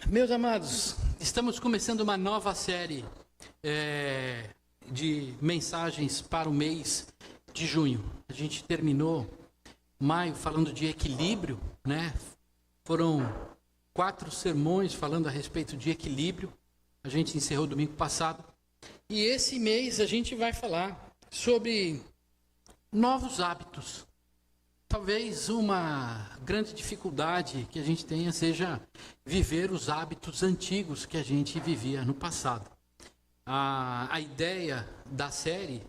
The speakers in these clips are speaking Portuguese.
Meus amados, estamos começando uma nova série de mensagens para o mês de junho. A gente terminou maio falando de equilíbrio, né? Foram 4 sermões falando a respeito de equilíbrio. A gente encerrou domingo passado. E esse mês a gente vai falar sobre novos hábitos. Talvez uma grande dificuldade que a gente tenha seja viver os hábitos antigos que a gente vivia no passado. A ideia da série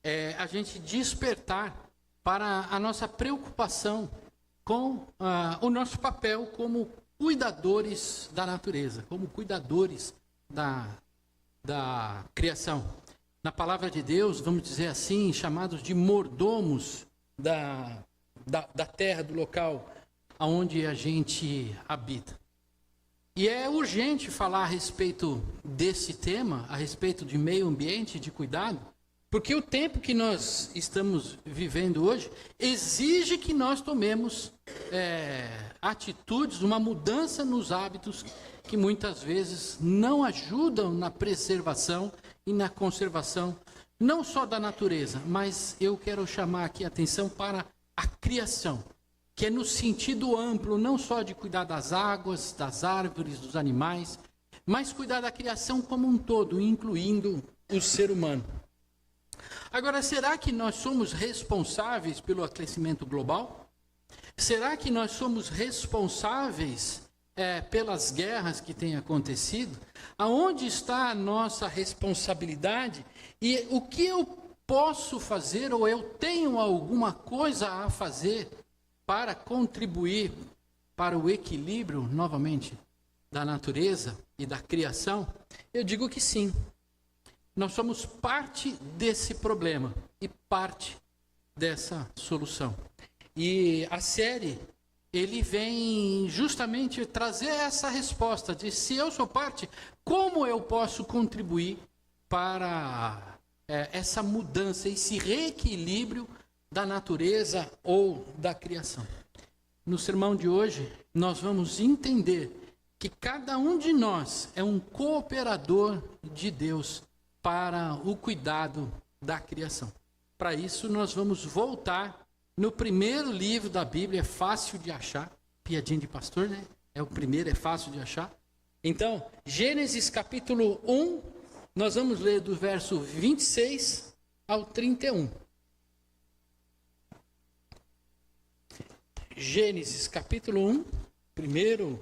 é a gente despertar para a nossa preocupação com o nosso papel como cuidadores da natureza, como cuidadores da criação. Na palavra de Deus, vamos dizer assim, chamados de mordomos da terra, do local onde a gente habita. E é urgente falar a respeito desse tema, a respeito de meio ambiente, de cuidado, porque o tempo que nós estamos vivendo hoje exige que nós tomemos atitudes, uma mudança nos hábitos que muitas vezes não ajudam na preservação e na conservação, não só da natureza, mas eu quero chamar aqui a atenção para a criação, que é no sentido amplo, não só de cuidar das águas, das árvores, dos animais, mas cuidar da criação como um todo, incluindo o ser humano. Agora, será que nós somos responsáveis pelo aquecimento global? Será que nós somos responsáveis pelas guerras que têm acontecido? Aonde está a nossa responsabilidade? E o que eu posso fazer, ou eu tenho alguma coisa a fazer para contribuir para o equilíbrio, novamente, da natureza e da criação? Eu digo que sim. Nós somos parte desse problema e parte dessa solução. E a série, ele vem justamente trazer essa resposta de se eu sou parte, como eu posso contribuir para essa mudança, esse reequilíbrio da natureza ou da criação. No sermão de hoje, nós vamos entender que cada um de nós é um cooperador de Deus para o cuidado da criação. Para isso, nós vamos voltar no primeiro livro da Bíblia, é fácil de achar, piadinha de pastor, né? É o primeiro, é fácil de achar. Então, Gênesis capítulo 1, nós vamos ler do verso 26 ao 31. Gênesis capítulo 1, primeiro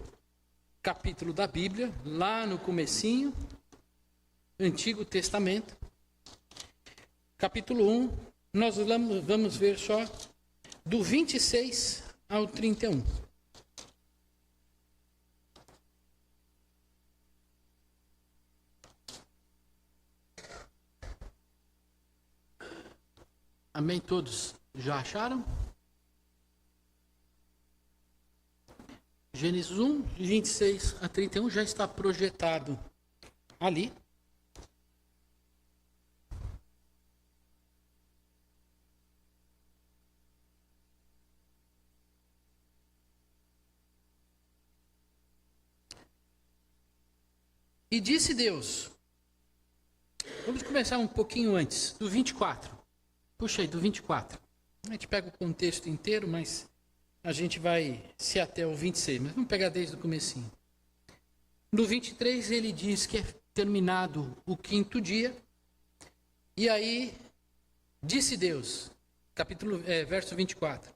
capítulo da Bíblia, lá no comecinho, Antigo Testamento. Capítulo 1, nós vamos ver só do 26 ao 31. Amém? Todos já acharam? Gênesis 1, 26 a 31 já está projetado ali. E disse Deus, vamos começar um pouquinho antes, do 24. Puxa aí, do 24. A gente pega o contexto inteiro, mas a gente vai se até o 26. Mas vamos pegar desde o comecinho. No 23 ele diz que é terminado o 5º dia. E aí, disse Deus, verso 24.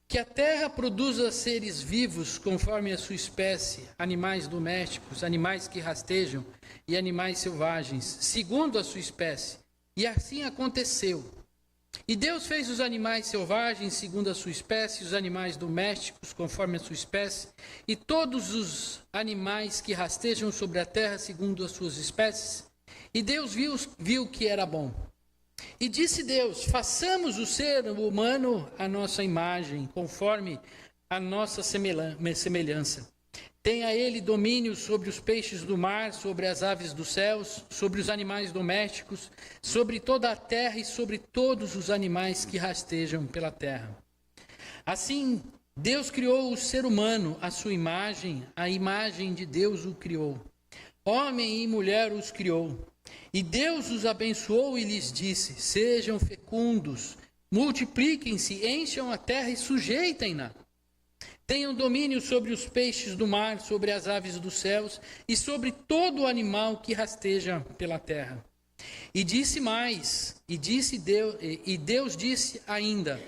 Que a terra produza seres vivos conforme a sua espécie, animais domésticos, animais que rastejam e animais selvagens, segundo a sua espécie. E assim aconteceu. E Deus fez os animais selvagens segundo a sua espécie, os animais domésticos conforme a sua espécie, e todos os animais que rastejam sobre a terra segundo as suas espécies. E Deus viu que era bom. E disse Deus, façamos o ser humano à nossa imagem, conforme a nossa semelhança. Tenha ele domínio sobre os peixes do mar, sobre as aves dos céus, sobre os animais domésticos, sobre toda a terra e sobre todos os animais que rastejam pela terra. Assim Deus criou o ser humano à sua imagem, a imagem de Deus o criou. Homem e mulher os criou. E Deus os abençoou e lhes disse: sejam fecundos, multipliquem-se, encham a terra e sujeitem-na. Tenham domínio sobre os peixes do mar, sobre as aves dos céus e sobre todo o animal que rasteja pela terra. E disse mais, e Deus disse ainda: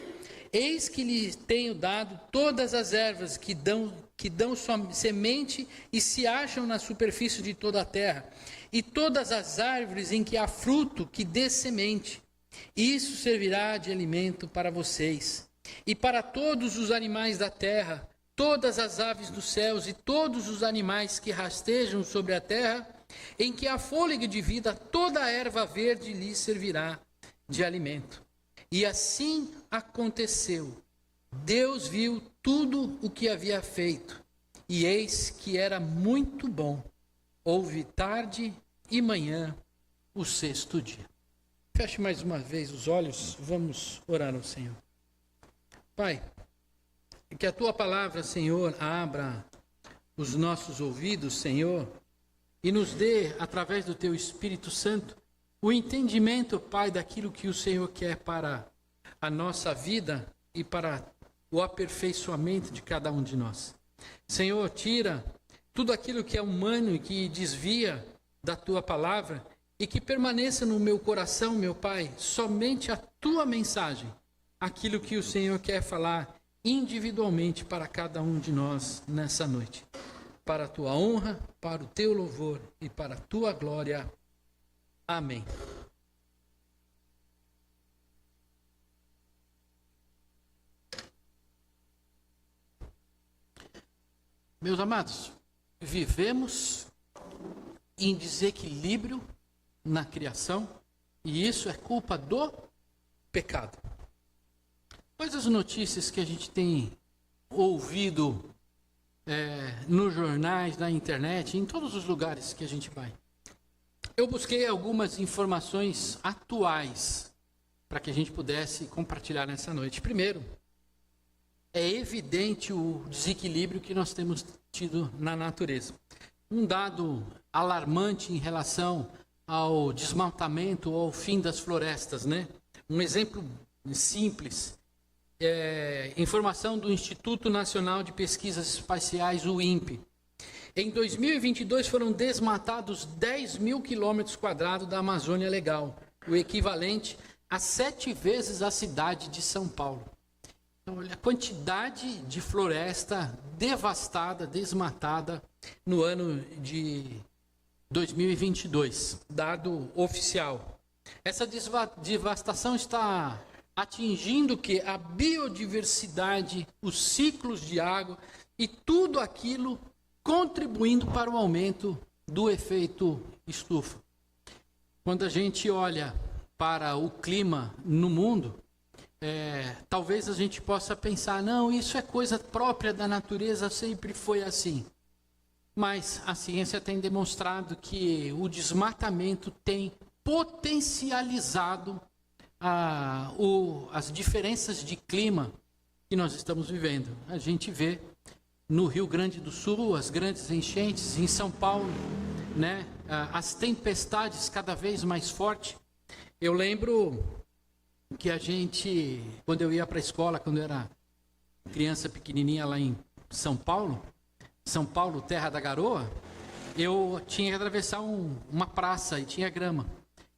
eis que lhe tenho dado todas as ervas que dão sua semente e se acham na superfície de toda a terra, e todas as árvores em que há fruto que dê semente. Isso servirá de alimento para vocês. E para todos os animais da terra, todas as aves dos céus e todos os animais que rastejam sobre a terra, em que há fôlego de vida, toda a erva verde lhes servirá de alimento. E assim aconteceu. Deus viu tudo o que havia feito, e eis que era muito bom. Houve tarde e manhã, o sexto dia. Feche mais uma vez os olhos, vamos orar ao Senhor. Pai, que a Tua palavra, Senhor, abra os nossos ouvidos, Senhor, e nos dê, através do Teu Espírito Santo, o entendimento, Pai, daquilo que o Senhor quer para a nossa vida e para o aperfeiçoamento de cada um de nós. Senhor, tira tudo aquilo que é humano e que desvia da Tua palavra e que permaneça no meu coração, meu Pai, somente a Tua mensagem, aquilo que o Senhor quer falar individualmente para cada um de nós nessa noite. Para a Tua honra, para o Teu louvor e para a Tua glória. Amém. Meus amados, vivemos em desequilíbrio na criação e isso é culpa do pecado. Quais as notícias que a gente tem ouvido nos jornais, na internet, em todos os lugares que a gente vai? Eu busquei algumas informações atuais para que a gente pudesse compartilhar nessa noite. Primeiro, é evidente o desequilíbrio que nós temos tido na natureza. Um dado alarmante em relação ao desmatamento ou ao fim das florestas, né? Um exemplo simples, informação do Instituto Nacional de Pesquisas Espaciais, o INPE. Em 2022 foram desmatados 10 mil quilômetros quadrados da Amazônia Legal, o equivalente a 7 vezes a cidade de São Paulo. Então, olha a quantidade de floresta devastada, desmatada no ano de 2022, dado oficial. Essa devastação está atingindo que a biodiversidade, os ciclos de água e tudo aquilo contribuindo para o aumento do efeito estufa. Quando a gente olha para o clima no mundo, talvez a gente possa pensar, não, isso é coisa própria da natureza, sempre foi assim. Mas a ciência tem demonstrado que o desmatamento tem potencializado as diferenças de clima que nós estamos vivendo. A gente vê no Rio Grande do Sul as grandes enchentes, em São Paulo, né, as tempestades cada vez mais fortes. Eu lembro que a gente, quando eu ia para a escola, quando eu era criança pequenininha lá em São Paulo, terra da garoa, eu tinha que atravessar uma praça e tinha grama.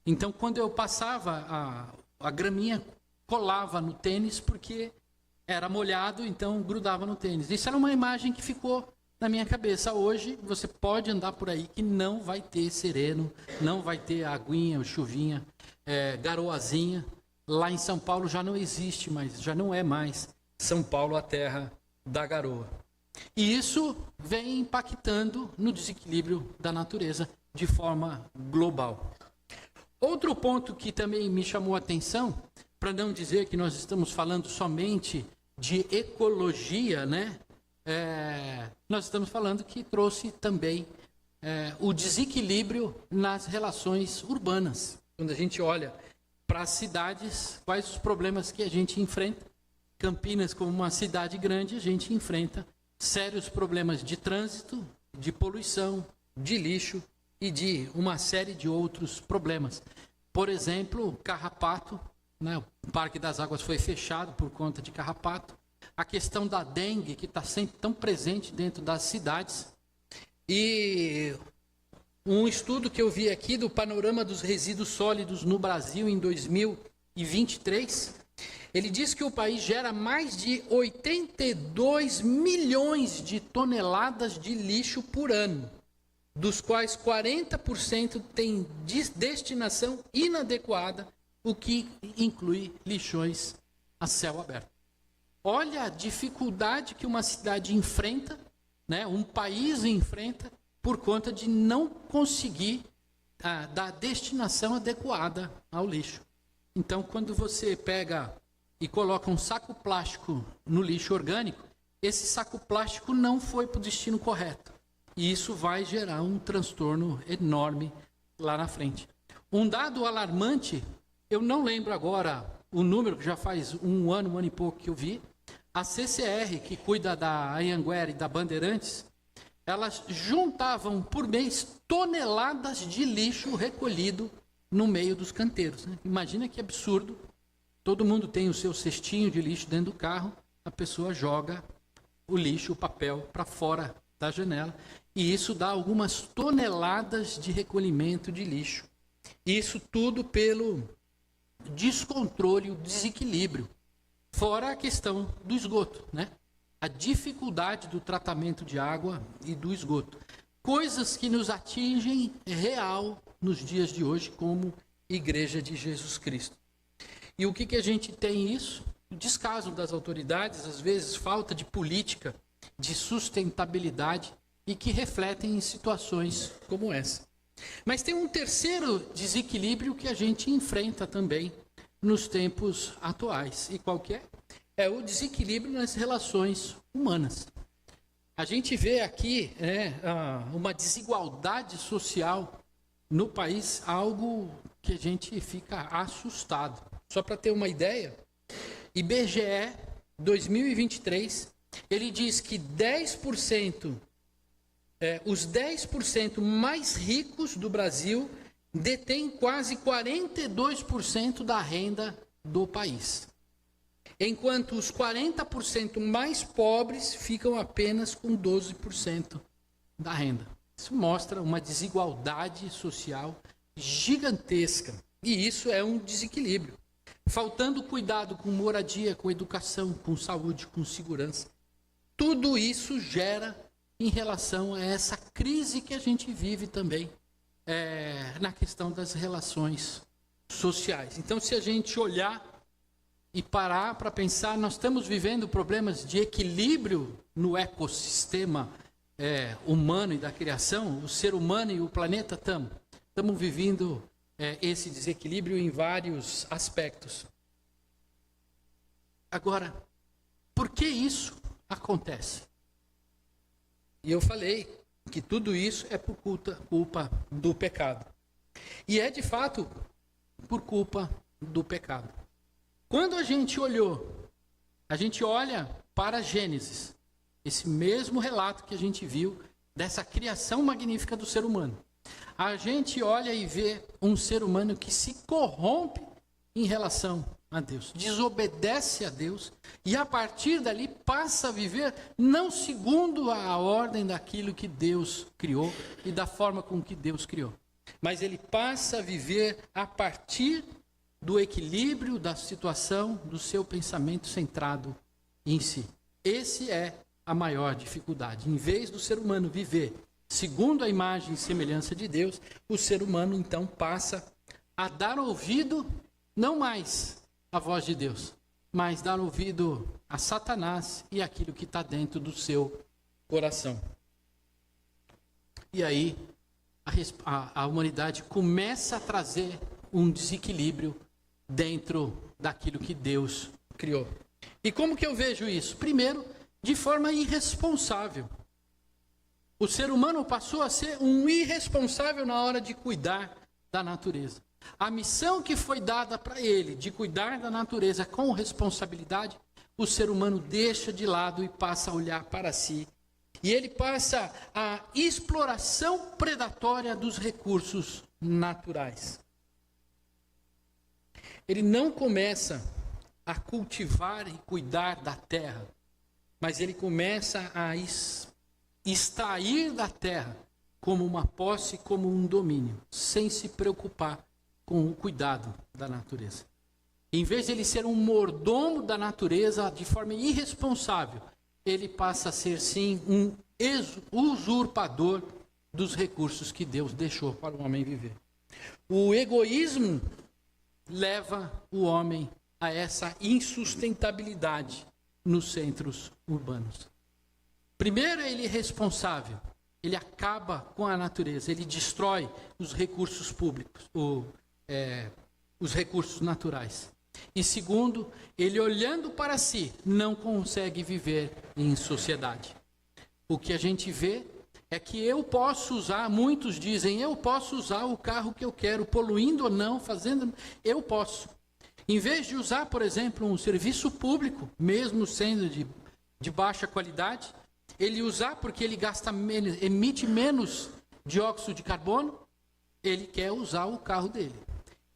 Então, quando eu passava, a graminha colava no tênis porque era molhado, então grudava no tênis. Isso era uma imagem que ficou na minha cabeça. Hoje, você pode andar por aí que não vai ter sereno, não vai ter aguinha, chuvinha, garoazinha. Lá em São Paulo já não existe mais, já não é mais São Paulo a terra da garoa. E isso vem impactando no desequilíbrio da natureza de forma global. Outro ponto que também me chamou a atenção, para não dizer que nós estamos falando somente de ecologia, né? Nós estamos falando que trouxe também o desequilíbrio nas relações urbanas. Quando a gente olha para as cidades, quais os problemas que a gente enfrenta? Campinas, como uma cidade grande, a gente enfrenta sérios problemas de trânsito, de poluição, de lixo e de uma série de outros problemas. Por exemplo, carrapato, né? O Parque das Águas foi fechado por conta de carrapato. A questão da dengue, que está sempre tão presente dentro das cidades. E um estudo que eu vi aqui do panorama dos resíduos sólidos no Brasil em 2023, ele diz que o país gera mais de 82 milhões de toneladas de lixo por ano, dos quais 40% tem destinação inadequada, o que inclui lixões a céu aberto. Olha a dificuldade que uma cidade enfrenta, né, um país enfrenta, por conta de não conseguir dar destinação adequada ao lixo. Então, quando você pega e coloca um saco plástico no lixo orgânico, esse saco plástico não foi para o destino correto. E isso vai gerar um transtorno enorme lá na frente. Um dado alarmante, eu não lembro agora o número, que já faz um ano e pouco que eu vi, a CCR, que cuida da Anhanguera e da Bandeirantes, elas juntavam por mês toneladas de lixo recolhido no meio dos canteiros. Né? Imagina que absurdo. Todo mundo tem o seu cestinho de lixo dentro do carro, a pessoa joga o lixo, o papel, para fora da janela, e isso dá algumas toneladas de recolhimento de lixo. Isso tudo pelo descontrole, o desequilíbrio. Fora a questão do esgoto, né? A dificuldade do tratamento de água e do esgoto. Coisas que nos atingem real nos dias de hoje como Igreja de Jesus Cristo. E o que a gente tem isso? O descaso das autoridades, às vezes falta de política, de sustentabilidade e que refletem em situações como essa. Mas tem um terceiro desequilíbrio que a gente enfrenta também nos tempos atuais. E qual que é? É o desequilíbrio nas relações humanas. A gente vê aqui uma desigualdade social no país, algo que a gente fica assustado. Só para ter uma ideia, IBGE 2023, ele diz que 10%, os 10% mais ricos do Brasil detêm quase 42% da renda do país. Enquanto os 40% mais pobres ficam apenas com 12% da renda. Isso mostra uma desigualdade social gigantesca. E isso é um desequilíbrio. Faltando cuidado com moradia, com educação, com saúde, com segurança. Tudo isso gera em relação a essa crise que a gente vive também na questão das relações sociais. Então, se a gente olhar e parar para pensar, nós estamos vivendo problemas de equilíbrio no ecossistema humano e da criação, o ser humano e o planeta estamos vivendo esse desequilíbrio em vários aspectos. Agora, por que isso acontece? E eu falei que tudo isso é por culpa do pecado. E é de fato por culpa do pecado. Quando a gente olha para Gênesis, esse mesmo relato que a gente viu dessa criação magnífica do ser humano. A gente olha e vê um ser humano que se corrompe em relação a Deus, desobedece a Deus e a partir dali passa a viver não segundo a ordem daquilo que Deus criou e da forma com que Deus criou, mas ele passa a viver a partir do equilíbrio da situação, do seu pensamento centrado em si. Esse é a maior dificuldade. Em vez do ser humano viver segundo a imagem e semelhança de Deus, o ser humano então passa a dar ouvido, não mais à voz de Deus, mas dar ouvido a Satanás e aquilo que está dentro do seu coração. E aí a humanidade começa a trazer um desequilíbrio dentro daquilo que Deus criou. E como que eu vejo isso? Primeiro, de forma irresponsável. O ser humano passou a ser um irresponsável na hora de cuidar da natureza. A missão que foi dada para ele de cuidar da natureza com responsabilidade o ser humano deixa de lado e passa a olhar para si. E ele passa a exploração predatória dos recursos naturais. Ele não começa a cultivar e cuidar da terra, mas ele começa a extrair da terra como uma posse, como um domínio, sem se preocupar com o cuidado da natureza. Em vez de ele ser um mordomo da natureza de forma irresponsável, ele passa a ser, sim, um usurpador dos recursos que Deus deixou para o homem viver. O egoísmo leva o homem a essa insustentabilidade nos centros urbanos. Primeiro, ele é irresponsável. Ele acaba com a natureza, ele destrói os recursos públicos, os recursos naturais. E segundo, ele olhando para si, não consegue viver em sociedade. O que a gente vê é que eu posso usar, muitos dizem, eu posso usar o carro que eu quero, poluindo ou não, fazendo, eu posso. Em vez de usar, por exemplo, um serviço público, mesmo sendo de baixa qualidade, ele usar porque ele gasta menos, emite menos dióxido de carbono, ele quer usar o carro dele.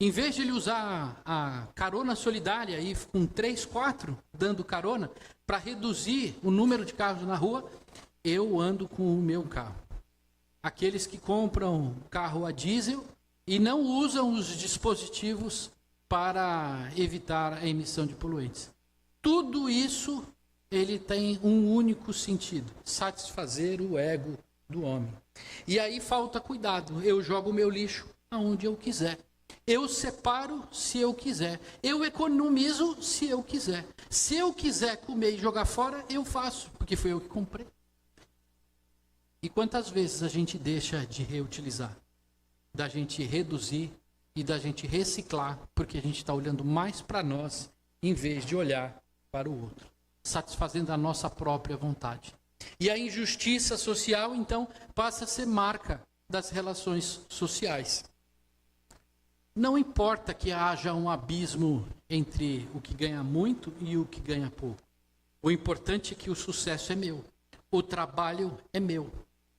Em vez de ele usar a carona solidária, aí, com 3, 4 dando carona, para reduzir o número de carros na rua, eu ando com o meu carro. Aqueles que compram carro a diesel e não usam os dispositivos para evitar a emissão de poluentes. Tudo isso, ele tem um único sentido: satisfazer o ego do homem. E aí falta cuidado. Eu jogo o meu lixo aonde eu quiser. Eu separo se eu quiser. Eu economizo se eu quiser. Se eu quiser comer e jogar fora, eu faço, porque foi eu que comprei. E quantas vezes a gente deixa de reutilizar, da gente reduzir e da gente reciclar, porque a gente está olhando mais para nós, em vez de olhar para o outro, satisfazendo a nossa própria vontade. E a injustiça social, então, passa a ser marca das relações sociais. Não importa que haja um abismo entre o que ganha muito e o que ganha pouco. O importante é que o sucesso é meu, o trabalho é meu,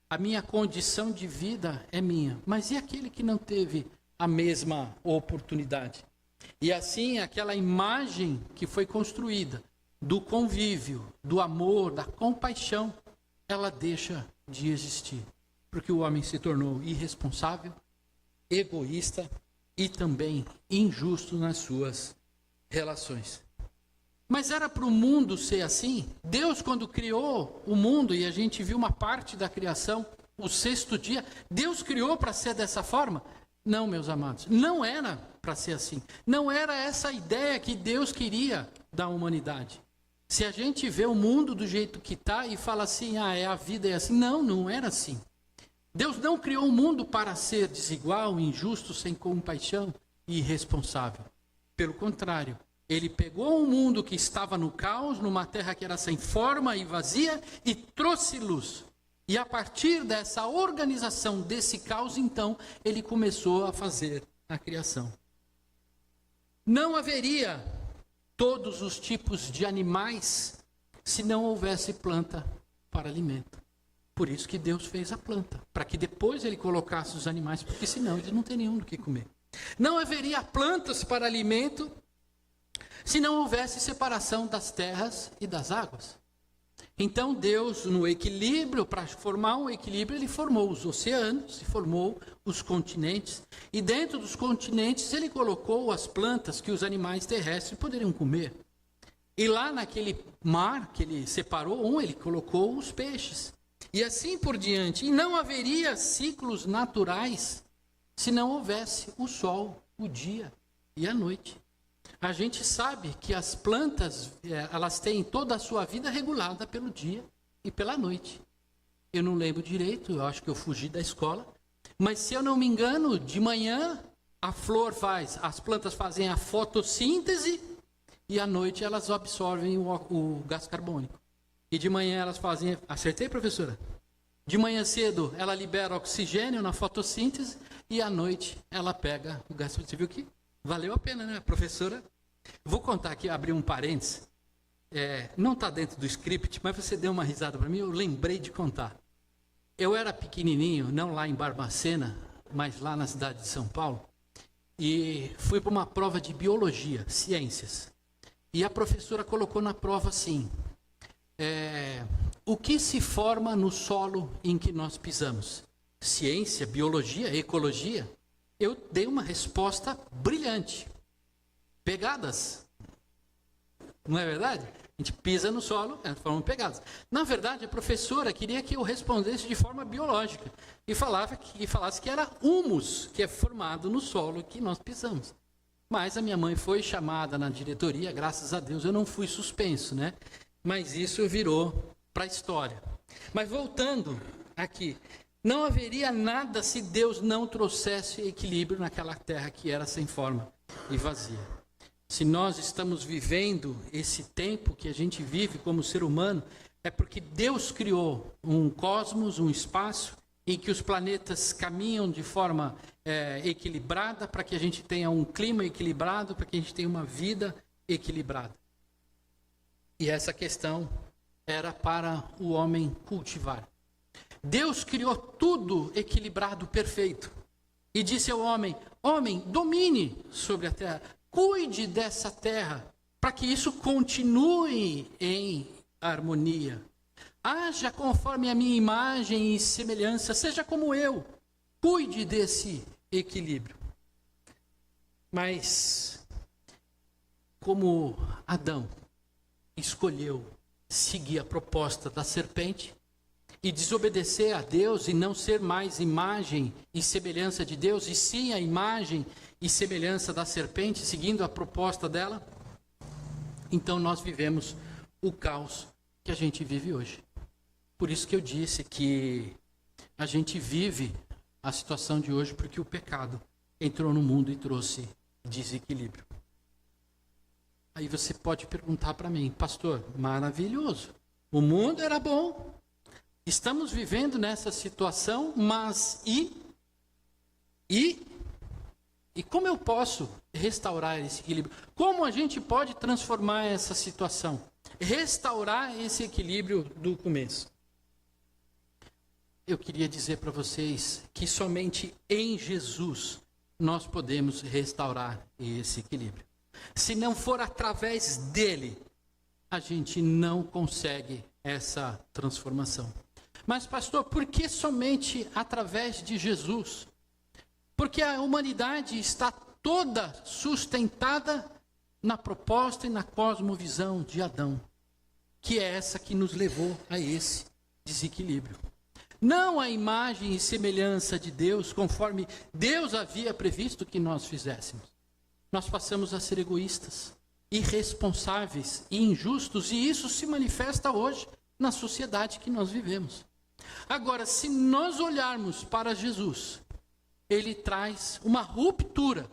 a minha condição de vida é minha. Mas e aquele que não teve a mesma oportunidade? E assim, aquela imagem que foi construída do convívio, do amor, da compaixão, ela deixa de existir, porque o homem se tornou irresponsável, egoísta e também injusto nas suas relações. Mas era para o mundo ser assim? Deus, quando criou o mundo, e a gente viu uma parte da criação, o 6º dia, Deus criou para ser dessa forma? Não, meus amados, não era para ser assim. Não era essa a ideia que Deus queria da humanidade. Se a gente vê o mundo do jeito que está e fala assim, a vida é assim. Não, não era assim. Deus não criou o mundo para ser desigual, injusto, sem compaixão e irresponsável. Pelo contrário, ele pegou um mundo que estava no caos, numa terra que era sem forma e vazia, e trouxe luz. E a partir dessa organização, desse caos, então, ele começou a fazer a criação. Não haveria todos os tipos de animais se não houvesse planta para alimento. Por isso que Deus fez a planta, para que depois ele colocasse os animais, porque senão eles não teriam do que comer. Não haveria plantas para alimento se não houvesse separação das terras e das águas. Então Deus, no equilíbrio, para formar um equilíbrio, ele formou os oceanos e formou os continentes. E dentro dos continentes ele colocou as plantas que os animais terrestres poderiam comer. E lá naquele mar que ele separou, ele colocou os peixes. E assim por diante. E não haveria ciclos naturais se não houvesse o sol, o dia e a noite. A gente sabe que as plantas, elas têm toda a sua vida regulada pelo dia e pela noite. Eu não lembro direito, eu acho que eu fugi da escola. Mas se eu não me engano, de manhã as plantas fazem a fotossíntese e à noite elas absorvem o gás carbônico. E de manhã elas fazem... Acertei, professora? De manhã cedo ela libera oxigênio na fotossíntese e à noite ela pega o gás. Você viu que valeu a pena, né, professora? Vou contar aqui, abrir um parênteses. não está dentro do script, mas você deu uma risada para mim, eu lembrei de contar. Eu era pequenininho, não lá em Barbacena, mas lá na cidade de São Paulo, e fui para uma prova de biologia, ciências. E a professora colocou na prova assim, o que se forma no solo em que nós pisamos? Ciência, biologia, ecologia? Eu dei uma resposta brilhante. Pegadas. Não é verdade? A gente pisa no solo, formam pegadas. Na verdade, a professora queria que eu respondesse de forma biológica e falasse que era humus, que é formado no solo que nós pisamos. Mas a minha mãe foi chamada na diretoria, graças a Deus eu não fui suspenso, né? Mas isso virou para a história. Mas voltando aqui, não haveria nada se Deus não trouxesse equilíbrio naquela terra que era sem forma e vazia. Se nós estamos vivendo esse tempo que a gente vive como ser humano, é porque Deus criou um cosmos, um espaço, em que os planetas caminham de forma equilibrada, para que a gente tenha um clima equilibrado, para que a gente tenha uma vida equilibrada. E essa questão era para o homem cultivar. Deus criou tudo equilibrado, perfeito. E disse ao homem, domine sobre a terra. Cuide dessa terra, para que isso continue em harmonia. Haja conforme a minha imagem e semelhança, seja como eu. Cuide desse equilíbrio. Mas, como Adão escolheu seguir a proposta da serpente e desobedecer a Deus e não ser mais imagem e semelhança de Deus, e sim a imagem e semelhança da serpente, seguindo a proposta dela, então nós vivemos o caos que a gente vive hoje. Por isso que eu disse que a gente vive a situação de hoje porque o pecado entrou no mundo e trouxe desequilíbrio. Aí você pode perguntar para mim, pastor, maravilhoso, o mundo era bom, estamos vivendo nessa situação, mas e como eu posso restaurar esse equilíbrio? Como a gente pode transformar essa situação? Restaurar esse equilíbrio do começo. Eu queria dizer para vocês que somente em Jesus nós podemos restaurar esse equilíbrio. Se não for através dele, a gente não consegue essa transformação. Mas, pastor, por que somente através de Jesus? Porque a humanidade está toda sustentada na proposta e na cosmovisão de Adão, que é essa que nos levou a esse desequilíbrio. Não a imagem e semelhança de Deus, conforme Deus havia previsto que nós fizéssemos. Nós passamos a ser egoístas, irresponsáveis e injustos, e isso se manifesta hoje na sociedade que nós vivemos. Agora, se nós olharmos para Jesus, ele traz uma ruptura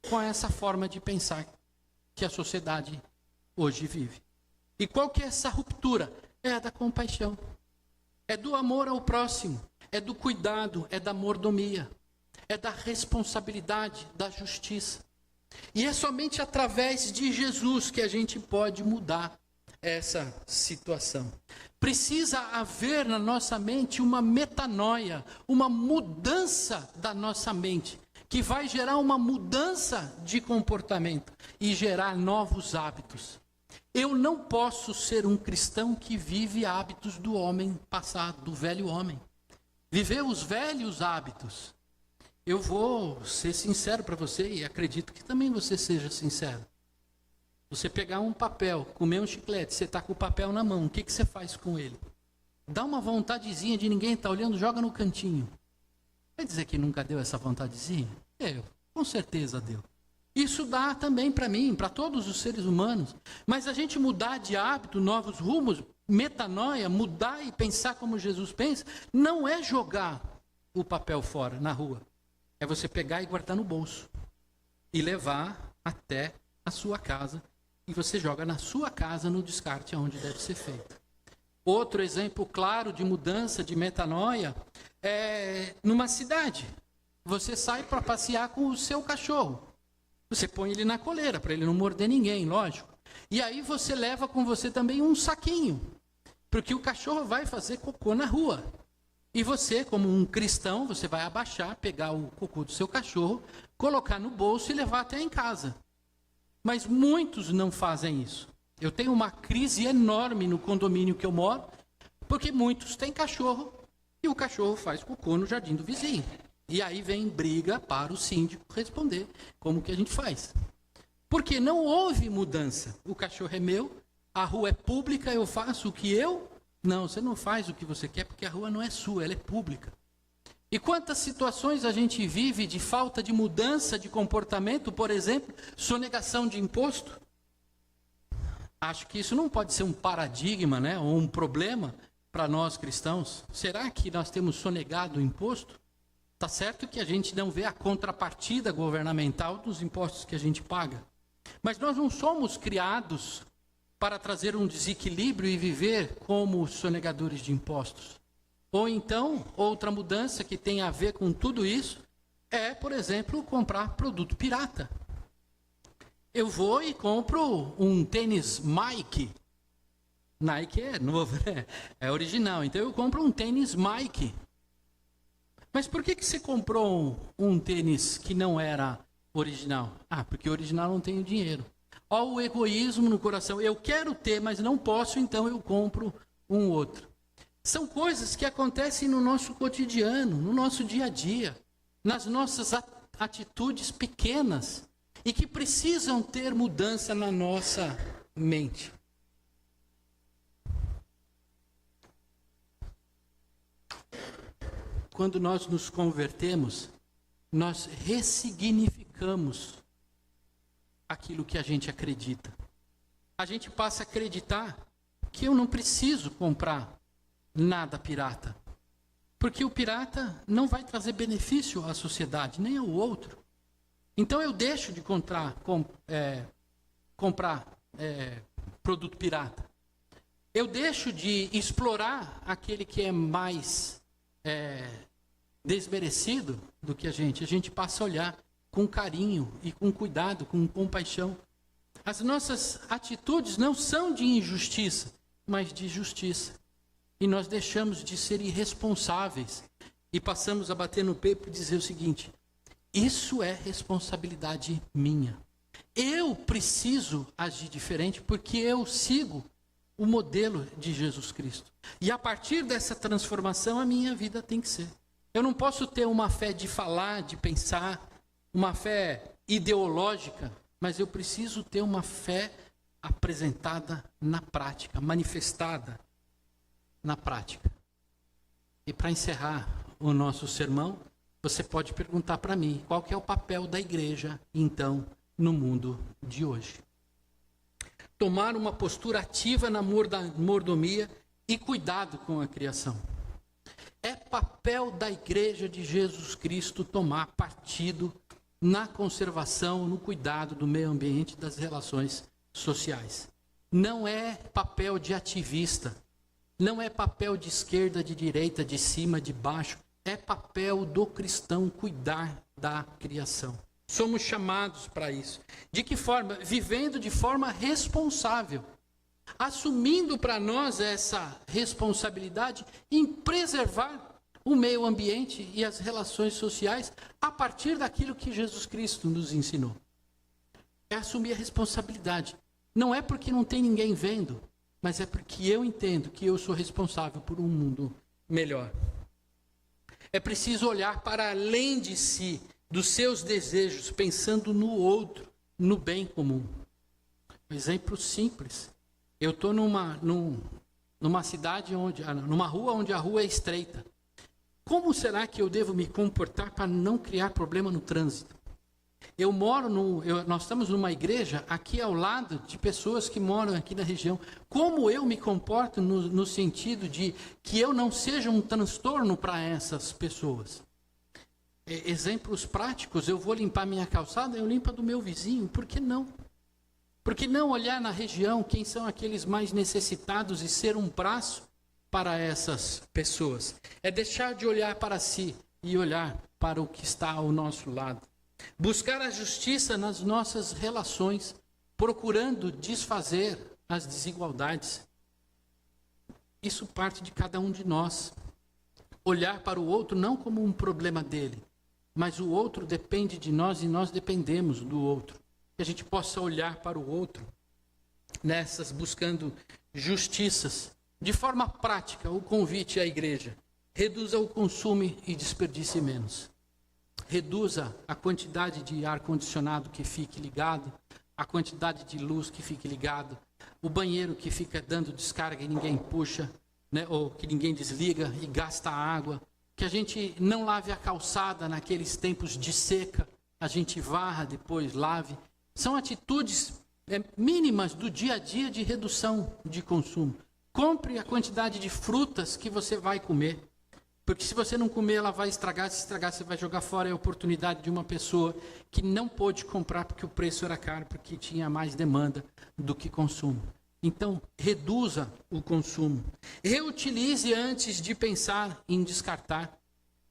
com essa forma de pensar que a sociedade hoje vive. E qual que é essa ruptura? É a da compaixão. É do amor ao próximo, é do cuidado, é da mordomia, é da responsabilidade, da justiça. E é somente através de Jesus que a gente pode mudar essa situação. Precisa haver na nossa mente uma metanoia, uma mudança da nossa mente, que vai gerar uma mudança de comportamento e gerar novos hábitos. Eu não posso ser um cristão que vive hábitos do homem passado, do velho homem. Viver os velhos hábitos. Eu vou ser sincero para você e acredito que também você seja sincero. Você pegar um papel, comer um chiclete, você está com o papel na mão, o que você faz com ele? Dá uma vontadezinha de ninguém estar olhando, joga no cantinho. Vai dizer que nunca deu essa vontadezinha? Com certeza deu. Isso dá também para mim, para todos os seres humanos. Mas a gente mudar de hábito, novos rumos, metanoia, mudar e pensar como Jesus pensa, não é jogar o papel fora, na rua. É você pegar e guardar no bolso. E levar até a sua casa. E você joga na sua casa, no descarte, onde deve ser feito. Outro exemplo claro de mudança, de metanoia, é numa cidade. Você sai para passear com o seu cachorro. Você põe ele na coleira, para ele não morder ninguém, lógico. E aí você leva com você também um saquinho, porque o cachorro vai fazer cocô na rua. E você, como um cristão, você vai abaixar, pegar o cocô do seu cachorro, colocar no bolso e levar até em casa. Mas muitos não fazem isso. Eu tenho uma crise enorme no condomínio que eu moro, porque muitos têm cachorro e o cachorro faz cocô no jardim do vizinho. E aí vem briga para o síndico responder como que a gente faz. Porque não houve mudança. O cachorro é meu, a rua é pública, eu faço o que eu... Não, você não faz o que você quer porque a rua não é sua, ela é pública. E quantas situações a gente vive de falta de mudança de comportamento, por exemplo, sonegação de imposto? Acho que isso não pode ser um paradigma, né, ou um problema para nós cristãos. Será que nós temos sonegado o imposto? Está certo que a gente não vê a contrapartida governamental dos impostos que a gente paga. Mas nós não somos criados para trazer um desequilíbrio e viver como sonegadores de impostos. Ou então, outra mudança que tem a ver com tudo isso é, por exemplo, comprar produto pirata. Eu vou e compro um tênis Nike. Nike é novo, né? É original. Então eu compro um tênis Nike. Mas por que você comprou um tênis que não era original? Ah, porque o original não tem dinheiro. Olha o egoísmo no coração. Eu quero ter, mas não posso, então eu compro um outro. São coisas que acontecem no nosso cotidiano, no nosso dia a dia, nas nossas atitudes pequenas e que precisam ter mudança na nossa mente. Quando nós nos convertemos, nós ressignificamos aquilo que a gente acredita. A gente passa a acreditar que eu não preciso comprar nada pirata, porque o pirata não vai trazer benefício à sociedade, nem ao outro. Então eu deixo de comprar produto pirata. Eu deixo de explorar aquele que é mais desmerecido do que a gente passa a olhar com carinho e com cuidado, com compaixão. As nossas atitudes não são de injustiça, mas de justiça. E nós deixamos de ser irresponsáveis e passamos a bater no peito e dizer o seguinte: isso é responsabilidade minha. Eu preciso agir diferente porque eu sigo o modelo de Jesus Cristo. E a partir dessa transformação, a minha vida tem que ser. Eu não posso ter uma fé de falar, de pensar, uma fé ideológica, mas eu preciso ter uma fé apresentada na prática, manifestada na prática. E para encerrar o nosso sermão, você pode perguntar para mim, qual que é o papel da igreja, então, no mundo de hoje? Tomar uma postura ativa na mordomia e cuidado com a criação. É papel da igreja de Jesus Cristo tomar partido na conservação, no cuidado do meio ambiente e das relações sociais. Não é papel de ativista, não é papel de esquerda, de direita, de cima, de baixo. É papel do cristão cuidar da criação. Somos chamados para isso. De que forma? Vivendo de forma responsável. Assumindo para nós essa responsabilidade em preservar o meio ambiente e as relações sociais a partir daquilo que Jesus Cristo nos ensinou. É assumir a responsabilidade. Não é porque não tem ninguém vendo, mas é porque eu entendo que eu sou responsável por um mundo melhor. É preciso olhar para além de si, dos seus desejos, pensando no outro, no bem comum. Um exemplo simples. Eu estou numa cidade numa rua onde a rua é estreita. Como será que eu devo me comportar para não criar problema no trânsito? Nós estamos numa igreja aqui ao lado de pessoas que moram aqui na região. Como eu me comporto no sentido de que eu não seja um transtorno para essas pessoas? Exemplos práticos, eu vou limpar minha calçada, eu limpo a do meu vizinho, por que não? Por que não olhar na região quem são aqueles mais necessitados e ser um braço para essas pessoas? É deixar de olhar para si e olhar para o que está ao nosso lado. Buscar a justiça nas nossas relações procurando desfazer as desigualdades. Isso parte de cada um de nós. Olhar para o outro não como um problema dele, mas o outro depende de nós e nós dependemos do outro. Que a gente possa olhar para o outro nessas, buscando justiças. De forma prática, o convite à igreja: reduza o consumo e desperdice menos. Reduza a quantidade de ar-condicionado que fique ligado, a quantidade de luz que fique ligado, o banheiro que fica dando descarga e ninguém puxa, né, ou que ninguém desliga e gasta água. Que a gente não lave a calçada naqueles tempos de seca, a gente varra, depois lave. São atitudes mínimas do dia a dia de redução de consumo. Compre a quantidade de frutas que você vai comer. Porque se você não comer, ela vai estragar. Se estragar, você vai jogar fora. É a oportunidade de uma pessoa que não pôde comprar porque o preço era caro, porque tinha mais demanda do que consumo. Então, reduza o consumo. Reutilize antes de pensar em descartar.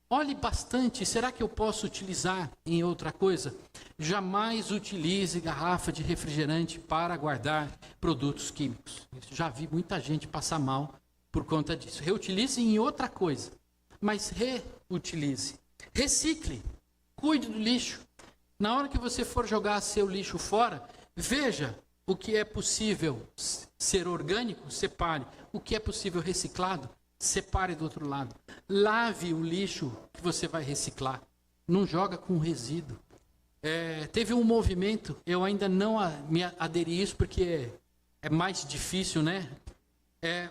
Olhe bastante, será que eu posso utilizar em outra coisa? Jamais utilize garrafa de refrigerante para guardar produtos químicos. Já vi muita gente passar mal por conta disso. Reutilize em outra coisa, mas reutilize. Recicle, cuide do lixo. Na hora que você for jogar seu lixo fora, veja o que é possível ser orgânico, separe. O que é possível reciclado, separe do outro lado. Lave o lixo que você vai reciclar. Não joga com resíduo. Teve um movimento, eu ainda não me aderi a isso porque é mais difícil, né?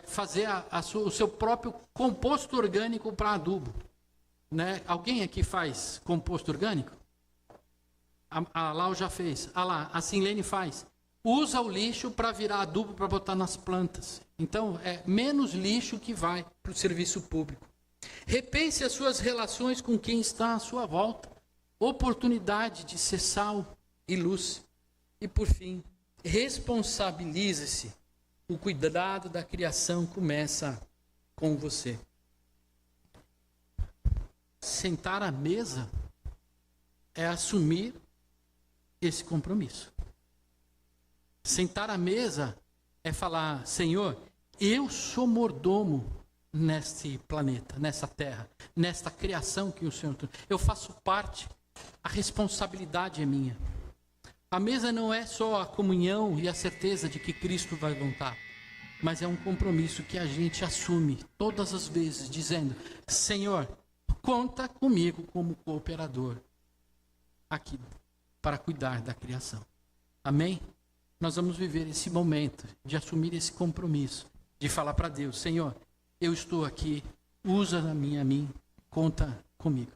Fazer o seu próprio composto orgânico para adubo. Né? Alguém aqui faz composto orgânico? A Lau já fez. A Sinlene faz. Usa o lixo para virar adubo para botar nas plantas. Então, é menos lixo que vai para o serviço público. Repense as suas relações com quem está à sua volta. Oportunidade de ser sal e luz. E, por fim, responsabilize-se. O cuidado da criação começa com você. Sentar à mesa é assumir esse compromisso. Sentar à mesa é falar: Senhor, eu sou mordomo neste planeta, nessa terra, nesta criação que o Senhor tem. Eu faço parte, a responsabilidade é minha. A mesa não é só a comunhão e a certeza de que Cristo vai voltar, mas é um compromisso que a gente assume todas as vezes, dizendo: Senhor, conta comigo como cooperador aqui para cuidar da criação. Amém? Nós vamos viver esse momento de assumir esse compromisso, de falar para Deus: Senhor, eu estou aqui, usa a mim, conta comigo.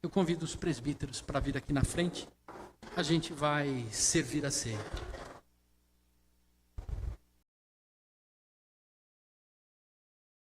Eu convido os presbíteros para vir aqui na frente, a gente vai servir a ceia.